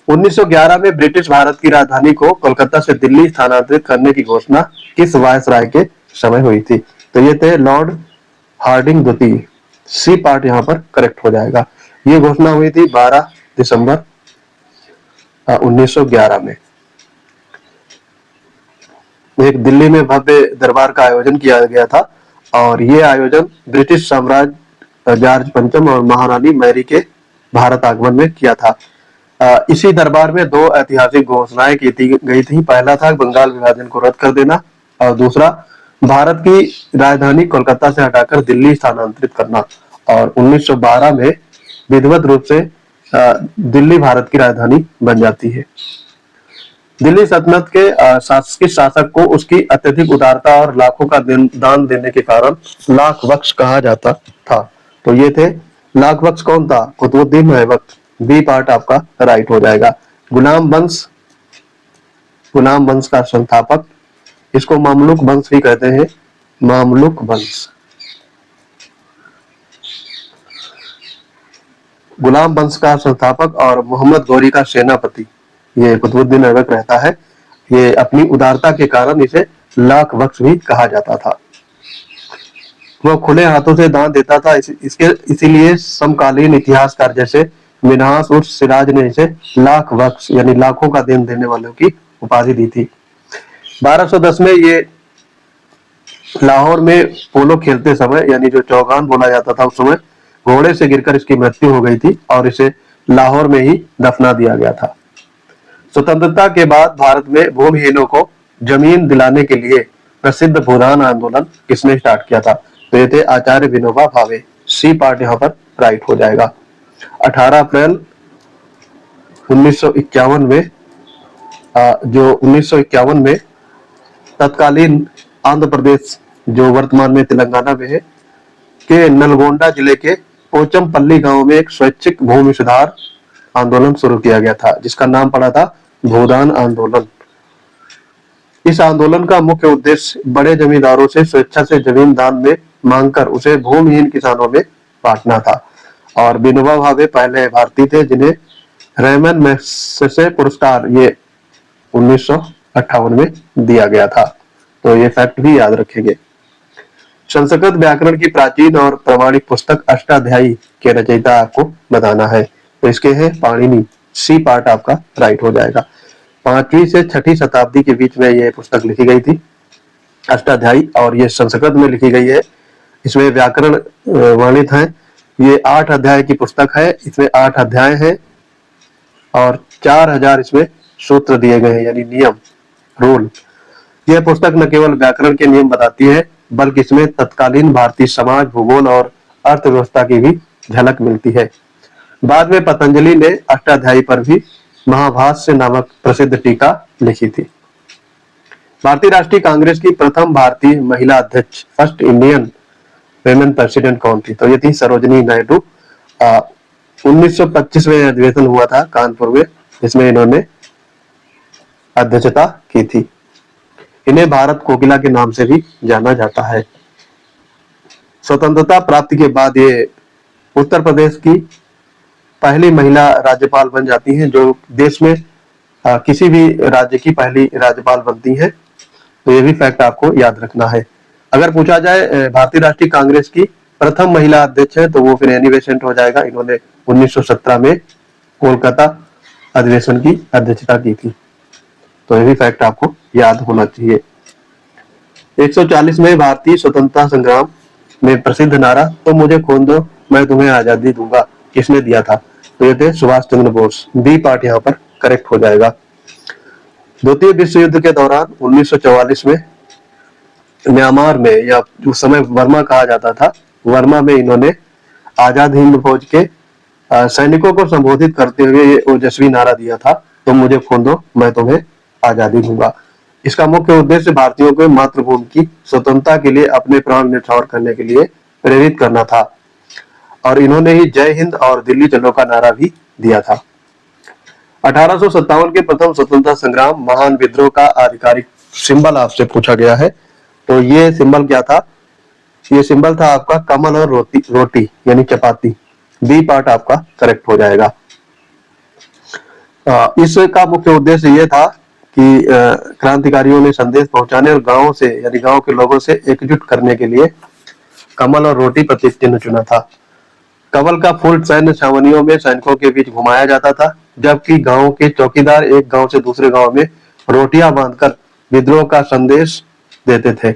1911 में ब्रिटिश भारत की राजधानी को कोलकाता से दिल्ली स्थानांतरित करने की घोषणा किस वायसराय के समय हुई थी? तो ये थे लॉर्ड हार्डिंग द्वितीय। सी पार्ट यहाँ पर करेक्ट हो जाएगा। ये घोषणा हुई थी 12 दिसंबर 1911 में। एक दिल्ली में भव्य दरबार का आयोजन किया गया था, और ये आयोजन ब्रिटिश साम्राज्य जॉर्ज पंचम और महारानी मैरी के भारत आगमन में किया था। इसी दरबार में दो ऐतिहासिक घोषणाएं की गई थी। पहला था बंगाल विभाजन को रद्द कर देना और दूसरा भारत की राजधानी कोलकाता से हटाकर दिल्ली स्थानांतरित करना। और 1912 में विधिवत रूप से दिल्ली भारत की राजधानी बन जाती है। दिल्ली सल्तनत के शासकीय शासक को उसकी अत्यधिक उदारता और लाखों का दान देने के कारण लाख बख्श कहा जाता था। तो ये थे लाख बख्श। कौन था? कुतुबुद्दीन ऐबक। बी पार्ट आपका राइट हो जाएगा। गुलाम वंश का संस्थापक, इसको मामलुक वंश भी कहते हैं, मामलुक वंश। गुलाम वंश का संस्थापक और मोहम्मद गौरी का सेनापति ये कुतुबुद्दीन ऐबक रहता है। ये अपनी उदारता के कारण इसे लाख बख्श भी कहा जाता था। वह खुले हाथों से दान देता था, इसीलिए समकालीन इतिहासकार जैसे मिन्हास उर्स सिराज ने इसे लाख बख्श यानी लाखों का देन देने वालों की उपाधि दी थी। 1210 में ये लाहौर में पोलो खेलते समय यानी जो चौगान बोला जाता था उस समय घोड़े से गिरकर इसकी मृत्यु हो गई थी और इसे लाहौर में ही दफना दिया गया था। स्वतंत्रता के बाद भारत में भूमिहीनों को जमीन दिलाने के लिए प्रसिद्ध भूदान आंदोलन किसने स्टार्ट किया था? तो ये थे आचार्य विनोबा भावे। सी पार्ट यहाँ पर राइट हो जाएगा। 18 अप्रैल 1951 में जो 1951 में तत्कालीन आंध्र प्रदेश जो वर्तमान में तेलंगाना में है के नलगोंडा जिले के पोचमपल्ली गांव में एक स्वैच्छिक भूमि सुधार आंदोलन शुरू किया गया था जिसका नाम पड़ा था भूदान आंदोलन। इस आंदोलन का मुख्य उद्देश्य बड़े जमींदारों से स्वेच्छा से जमीन दान में मांगकर उसे भूमिहीन किसानों में बांटना था। और विनोबा भावे पहले भारतीय थे जिन्हें रेमन मैग्सेसे पुरस्कार ये 1958 में दिया गया था। तो ये फैक्ट भी याद रखेंगे। संस्कृत व्याकरण की प्राचीन और प्रमाणिक पुस्तक अष्टाध्यायी के रचयिता आपको बताना है। तो इसके हैं पाणिनि। सी पार्ट आपका राइट हो जाएगा। 5वीं से 6ठी शताब्दी के बीच में यह पुस्तक लिखी गई थी अष्टाध्यायी, और ये संस्कृत में लिखी गई है। इसमें व्याकरण वर्णित है। ये 8 अध्याय की पुस्तक है। इसमें 8 अध्याय हैं और 4000 इसमें सूत्र दिए गए हैं यानी नियम, रूल। यह पुस्तक न केवल व्याकरण के नियम बताती है बल्कि इसमें तत्कालीन भारतीय समाज, भूगोल और अर्थव्यवस्था की भी झलक मिलती है। बाद में पतंजलि ने अष्टाध्यायी पर भी महाभाष्य नामक प्रसिद्ध टीका लिखी थी। भारतीय राष्ट्रीय कांग्रेस की प्रथम भारतीय महिला अध्यक्ष, फर्स्ट इंडियन वेमेन प्रेसिडेंट कौन थी? तो ये थी सरोजिनी नायडू। 1925 में अधिवेशन हुआ था कानपुर में, जिसमें इन्होंने अध्यक्षता की थी। इन्हें भारत कोकिला के नाम से भी जाना जाता है। स्वतंत्रता प्राप्ति के बाद ये उत्तर प्रदेश की पहली महिला राज्यपाल बन जाती हैं, जो देश में किसी भी राज्य की पहली राज्यपाल बनती हैं। तो ये भी फैक्ट आपको याद रखना है। अगर पूछा जाए भारतीय राष्ट्रीय कांग्रेस की प्रथम महिला अध्यक्ष है तो वो फिर एनी बेसेंट हो जाएगा। इन्होंने 1917 में कोलकाता अधिवेशन की अध्यक्षता की थी। तो ये भी फैक्ट आपको याद होना चाहिए। 140 में भारतीय स्वतंत्रता संग्राम में प्रसिद्ध नारा तो मुझे खून दो मैं तुम्हें आजादी दूंगा किसने दिया था? तो ये थे सुभाष चंद्र बोस। बी पार्ट यहाँ पर करेक्ट हो जाएगा। द्वितीय विश्व युद्ध के दौरान 1944 में म्यांमार में, या उस समय वर्मा कहा जाता था, वर्मा में इन्होंने आजाद हिंद फौज के सैनिकों को संबोधित करते हुए ये ओजस्वी नारा दिया था, तुम मुझे खून दो मैं तुम्हें आजादी दूंगा। इसका मुख्य उद्देश्य भारतीयों को मातृभूमि की स्वतंत्रता के लिए अपने प्राण न्यौछावर करने के लिए प्रेरित करना था। और इन्होंने ही जय हिंद और दिल्ली चलो का नारा भी दिया था। 1857 के प्रथम स्वतंत्रता संग्राम महान विद्रोह का आधिकारिक सिंबल आपसे पूछा गया है। तो ये सिंबल क्या था? ये सिंबल था आपका कमल और रोटी यानी चपाती। बी पार्ट आपका करेक्ट हो जाएगा। इसका मुख्य उद्देश्य ये था कि क्रांतिकारियों ने संदेश पहुंचाने और गांव से यानी गांव के लोगों से एकजुट करने के लिए कमल और रोटी प्रतीक चिन्ह चुना था। कमल का फूल सैन्य छावनियों में सैनिकों के बीच घुमाया जाता था, जबकि गांव के चौकीदार एक गांव से दूसरे गांव में रोटियां बांधकर विद्रोह का संदेश देते थे।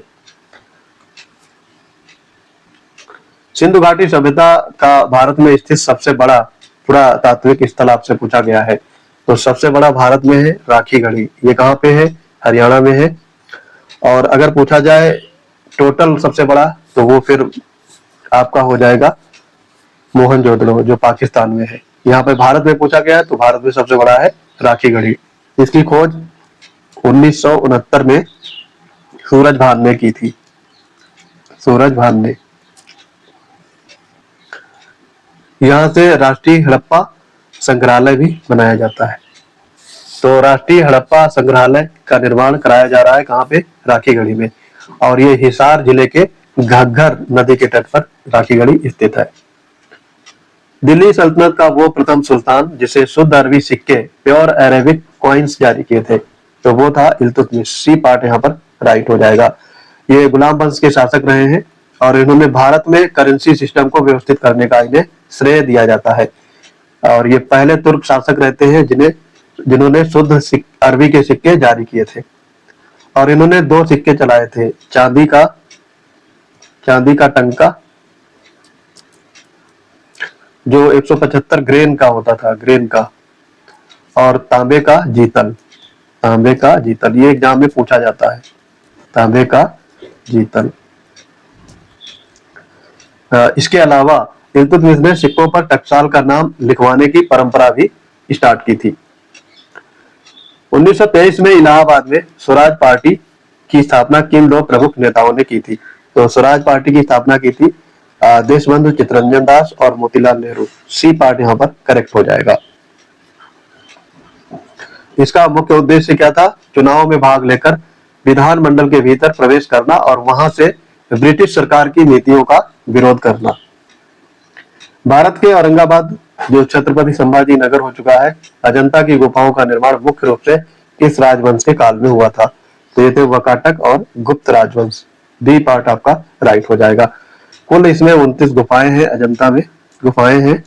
सिंधु घाटी सभ्यता का भारत में स्थित सबसे बड़ा पुरातात्विक स्थल आपसे पूछा गया है। तो सबसे बड़ा भारत में है राखीगढ़ी। ये कहाँ पे है? हरियाणा में है। और अगर पूछा जाए टोटल सबसे बड़ा, तो वो फिर आपका हो जाएगा मोहनजोदड़ो, जो पाकिस्तान में है। यहाँ पे भारत में पूछा गया है, तो भारत में सबसे बड़ा है राखीगढ़ी। इसकी खोज 1969 में सूरज भान ने की थी। सूरज भान ने। यहाँ से राष्ट्रीय हड़प्पा संग्रहालय भी बनाया जाता है। तो राष्ट्रीय हड़प्पा संग्रहालय का निर्माण कराया जा रहा है कहाँ पे? राखीगढ़ी में। और ये हिसार जिले के घग्गर नदी के तट पर राखीगढ़ी स्थित है। दिल्ली सल्तनत का वो प्रथम सुल्तान जिसे शुद्ध अरबी सिक्के, प्योर अरेबिक कॉइन्स जारी किए थे, तो वो था इल्तुतमिश। सी पार्ट यहाँ पर राइट हो जाएगा। ये गुलाम वंश के शासक रहे हैं और इन्होंने भारत में करेंसी सिस्टम को व्यवस्थित करने का इन्हें श्रेय दिया जाता है। और ये पहले तुर्क शासक रहते हैं जिन्होंने शुद्ध अरबी के सिक्के जारी किए थे। और इन्होंने 2 सिक्के चलाए थे, चांदी का टंका जो 175 ग्रेन का होता था, ग्रेन का, और तांबे का जीतल। ये एग्जाम में पूछा जाता है, तांबे का जीतल। इसके अलावा इल्तुतमिश ने सिक्कों पर टकसाल का नाम लिखवाने की परंपरा भी स्टार्ट की थी। 1923 में इलाहाबाद में स्वराज पार्टी की स्थापना किन 2 प्रमुख नेताओं ने की थी? तो स्वराज पार्टी की स्थापना की थी देशबंधु चित्तरंजन दास और मोतीलाल नेहरू। सी पार्ट यहाँ पर करेक्ट हो जाएगा। इसका मुख्य उद्देश्य क्या था? चुनाव में भाग लेकर विधानमंडल के भीतर प्रवेश करना और वहां से ब्रिटिश सरकार की नीतियों का विरोध करना। भारत के औरंगाबाद जो छत्रपति संभाजी नगर हो चुका है, अजंता की गुफाओं का निर्माण मुख्य रूप से किस राजवंश के काल में हुआ था? तो ये थे वकाटक और गुप्त राजवंश। बी पार्ट आपका राइट हो जाएगा। कुल इसमें 29 गुफाएं हैं, अजंता में गुफाएं हैं।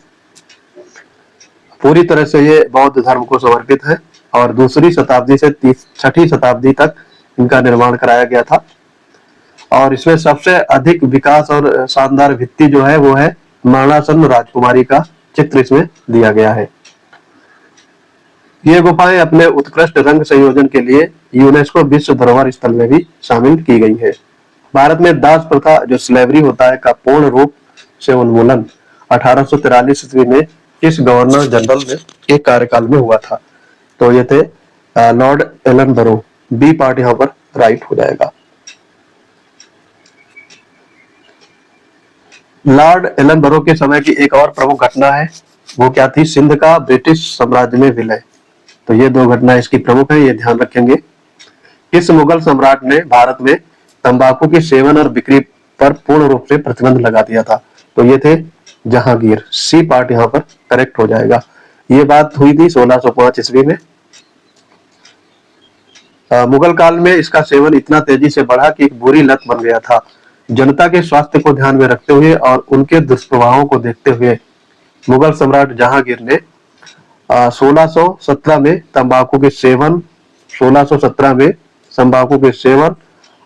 पूरी तरह से ये बौद्ध धर्म को समर्पित है और 2री शताब्दी से 6ठी शताब्दी तक इनका निर्माण कराया गया था। और इसमें सबसे अधिक विकास और शानदार भित्ति जो है वो है मरणासन राजकुमारी का चित्र इसमें दिया गया है। ये गुफाएं अपने उत्कृष्ट रंग संयोजन के लिए यूनेस्को विश्व धरोहर स्थल में भी शामिल की गई है। भारत में दास प्रथा जो स्लेवरी होता है का पूर्ण रूप से उन्मूलन 1843 ईस्वी में किस गवर्नर जनरल में के कार्यकाल में हुआ था? तो ये थे लॉर्ड एलनबरो। बी पार्ट यहाँ पर राइट हो जाएगा। लॉर्ड एलनबरो के समय की एक और प्रमुख घटना है, वो क्या थी? सिंध का ब्रिटिश साम्राज्य में विलय। तो ये 2 घटना इसकी प्रमुख है, ये ध्यान रखेंगे। किस मुगल सम्राट ने भारत में तंबाकू के सेवन और बिक्री पर पूर्ण रूप से प्रतिबंध लगा दिया था? तो ये थे जहांगीर। सी पार्ट यहाँ पर करेक्ट हो जाएगा। ये बात हुई थी 1605 ईस्वी में। मुगल काल में इसका सेवन इतना तेजी से बढ़ा कि एक बुरी लत बन गया था। जनता के स्वास्थ्य को ध्यान में रखते हुए और उनके दुष्प्रभावों को देखते हुए मुगल सम्राट जहांगीर ने 1617 में तंबाकू के सेवन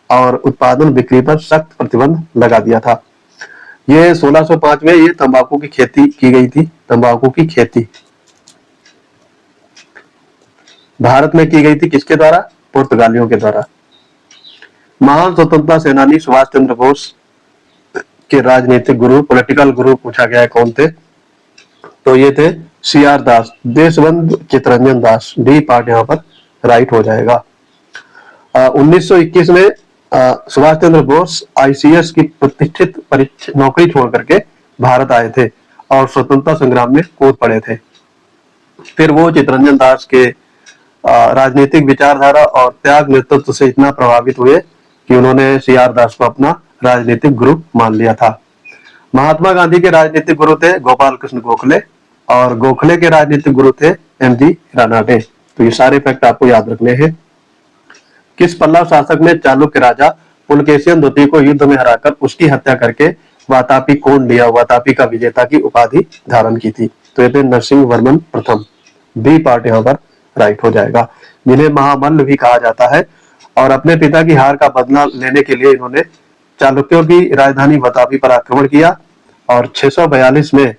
और उत्पादन बिक्री पर सख्त प्रतिबंध लगा दिया था। ये 1605 में ये तंबाकू की खेती की गई थी। तंबाकू की खेती भारत में की गई थी किसके द्वारा? पुर्तगालियों के द्वारा। महान स्वतंत्रता सेनानी सुभाष चंद्र बोस के राजनीतिक गुरु, पॉलिटिकल गुरु पूछा गया है कौन थे? तो ये थे CR दास, देशबंधु चित्तरंजन दास। डी पार्ट यहाँ पर राइट हो जाएगा। 1921 में सुभाष चंद्र बोस ICS की प्रतिष्ठित नौकरी छोड़ करके भारत आए थे और स्वतंत्रता संग्राम में कूद पड़े थे। फिर वो चित्तरंजन दास के राजनीतिक विचारधारा और त्याग नेतृत्व से इतना प्रभावित हुए कि उन्होंने CR दास को अपना राजनीतिक गुरु मान लिया था। महात्मा गांधी के राजनीतिक गुरु थे गोपाल कृष्ण गोखले और गोखले के राजनीतिक गुरु थे MG रानाडे। तो ये सारे फैक्ट आपको याद रखने हैं। किस पल्लव शासक ने चालुक्य राजा पुलकेशिन द्वितीय को युद्ध में हराकर उसकी हत्या करके वातापी कोण लिया, वातापी का विजेता की उपाधि धारण की थी? तो ये थे नरसिंह वर्मन प्रथम। बी पार्ट यहाँ पर राइट हो जाएगा। जिन्हें महामल्ल भी कहा जाता है और अपने पिता की हार का बदला लेने के लिए इन्होंने चालुक्यों की राजधानी वातापी पर आक्रमण किया और 642 में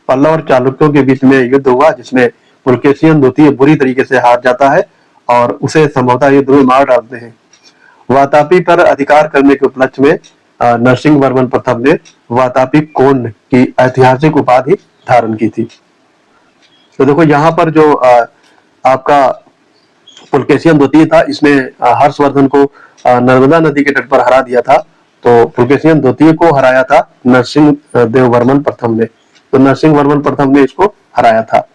पल्लव और चालुक्यों के बीच में युद्ध हुआ, जिसमें पुलकेशिन द्वितीय बुरी तरीके से हार जाता है और उसे संभवतः युद्ध में मार डालते हैं। वातापी पर अधिकार करने के उपलक्ष्य में नरसिंह वर्मन प्रथम ने वातापी कोण की ऐतिहासिक उपाधि धारण की थी। तो देखो यहाँ पर जो आपका पुलकेशिन द्वितीय था, इसने हर्षवर्धन को नर्मदा नदी के तट पर हरा दिया था। तो पुलकेशिन द्वितीय को हराया था नरसिंह देव वर्मन प्रथम ने। तो नरसिंह वर्मन प्रथम ने इसको हराया था।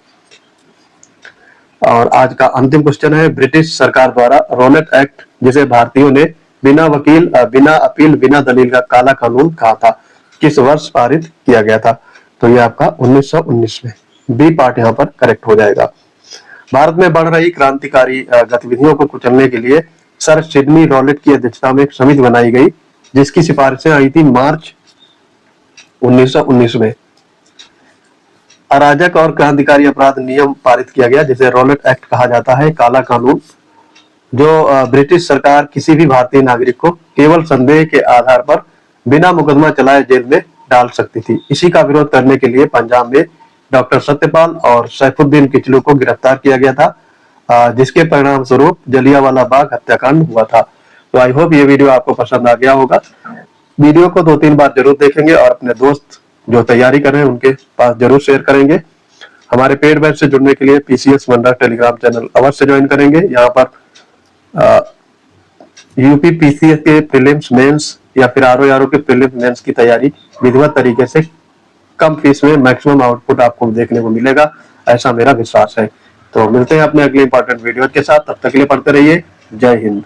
और आज का अंतिम क्वेश्चन है, ब्रिटिश सरकार द्वारा रॉलेट एक्ट, जिसे भारतीयों ने बिना वकील, बिना अपील, बिना दलील का काला कानून कहा था, किस वर्ष पारित किया गया था? तो ये आपका 1919 में। बी पार्ट यहाँ पर करेक्ट हो जाएगा। भारत में बढ़ रही क्रांतिकारी गतिविधियों को कुचलने के लिए सर सिडनी रॉलेट की अध्यक्षता में एक समिति बनाई गई, जिसकी सिफारिशें आई थी मार्च 1919 में। अराजक और क्रांतिकारी अपराध नियम पारित किया गया, जिसे रॉलेट एक्ट कहा जाता है, काला कानून, जो ब्रिटिश सरकार किसी भी भारतीय नागरिक को केवल संदेह के आधार पर बिना मुकदमा चलाए जेल में डाल सकती थी। इसी का विरोध करने के लिए पंजाब में डॉक्टर सत्यपाल और सैफुद्दीन किचलू को गिरफ्तार किया गया था, जिसके परिणाम स्वरूप जलियांवाला बाग हत्याकांड हुआ था। तो आई होप ये वीडियो आपको पसंद आ गया होगा। वीडियो को 2-3 बार जरूर देखेंगे और अपने दोस्त जो तैयारी कर रहे हैं उनके पास जरूर शेयर करेंगे। हमारे पेड बैच से जुड़ने के लिए पीसीएस मंडा टेलीग्राम चैनल अवश्य ज्वाइन करेंगे। यहाँ पर यूपी पीसीएस के प्रीलिम्स मेंस या फिर आरओ के प्रीलिम्स मेंस की तैयारी विधिवत तरीके से कम फीस में मैक्सिमम आउटपुट आपको देखने को मिलेगा, ऐसा मेरा विश्वास है। तो मिलते हैं अपने अगले इंपॉर्टेंट वीडियो के साथ। तब तक के लिए पढ़ते रहिए। जय हिंद।